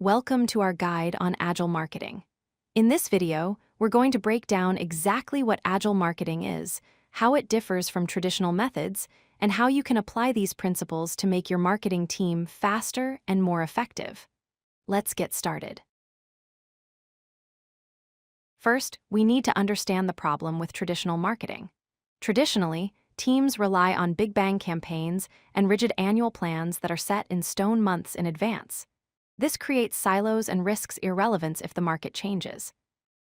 Welcome to our guide on Agile Marketing. In this video, we're going to break down exactly what Agile Marketing is, how it differs from traditional methods, and how you can apply these principles to make your marketing team faster and more effective. Let's get started. First, we need to understand the problem with traditional marketing. Traditionally, teams rely on big bang campaigns and rigid annual plans that are set in stone months in advance. This creates silos and risks irrelevance if the market changes.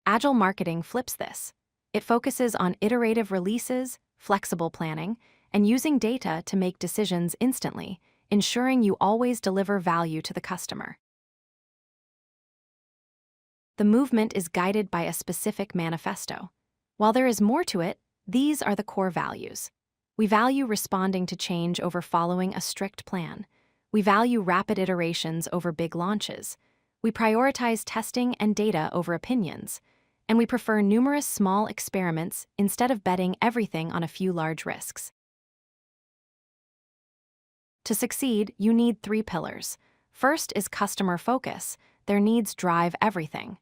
Agile marketing flips this. It focuses on iterative releases, flexible planning, and using data to make decisions instantly, ensuring you always deliver value to the customer. The movement is guided by a specific manifesto. While there is more to it, these are the core values. We value responding to change over following a strict plan. We value rapid iterations over big launches. We prioritize testing and data over opinions. And we prefer numerous small experiments instead of betting everything on a few large risks. To succeed, you need 3 pillars. First is customer focus. Their needs drive everything.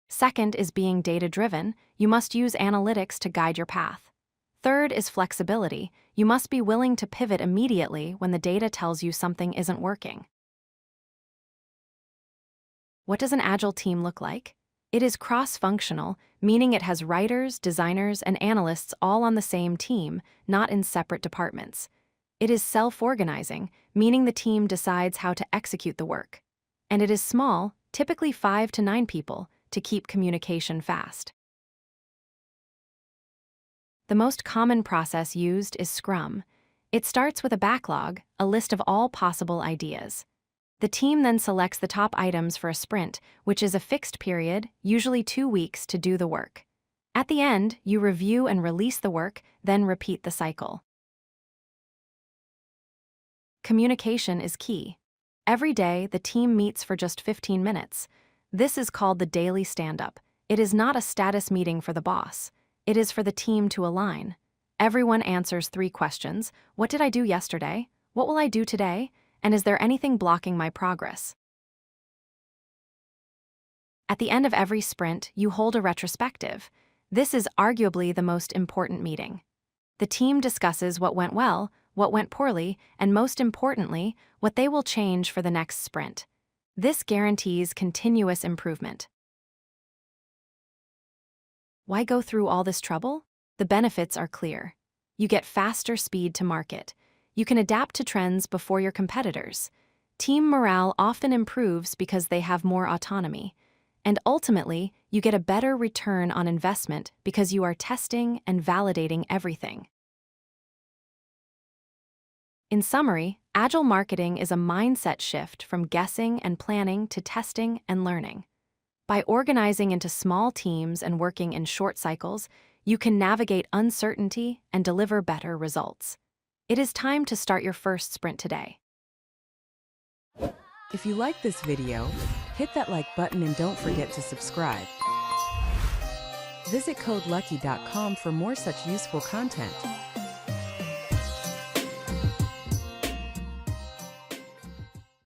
Second is being data-driven. You must use analytics to guide your path. Third is flexibility. You must be willing to pivot immediately when the data tells you something isn't working. What does an Agile team look like? It is cross-functional, meaning it has writers, designers, and analysts all on the same team, not in separate departments. It is self-organizing, meaning the team decides how to execute the work. And it is small, typically 5 to 9 people, to keep communication fast. The most common process used is Scrum. It starts with a backlog, a list of all possible ideas. The team then selects the top items for a sprint, which is a fixed period, usually 2 weeks, to do the work. At the end, you review and release the work, then repeat the cycle. Communication is key. Every day, the team meets for just 15 minutes. This is called the daily stand-up. It is not a status meeting for the boss. It is for the team to align. Everyone answers 3 questions. What did I do yesterday? What will I do today? And is there anything blocking my progress? At the end of every sprint, you hold a retrospective. This is arguably the most important meeting. The team discusses what went well, what went poorly, and most importantly, what they will change for the next sprint. This guarantees continuous improvement. Why go through all this trouble? The benefits are clear. You get faster speed to market. You can adapt to trends before your competitors. Team morale often improves because they have more autonomy. And ultimately, you get a better return on investment because you are testing and validating everything. In summary, Agile marketing is a mindset shift from guessing and planning to testing and learning. By organizing into small teams and working in short cycles, you can navigate uncertainty and deliver better results. It is time to start your first sprint today. If you like this video, hit that like button and don't forget to subscribe. Visit codelucky.com for more such useful content.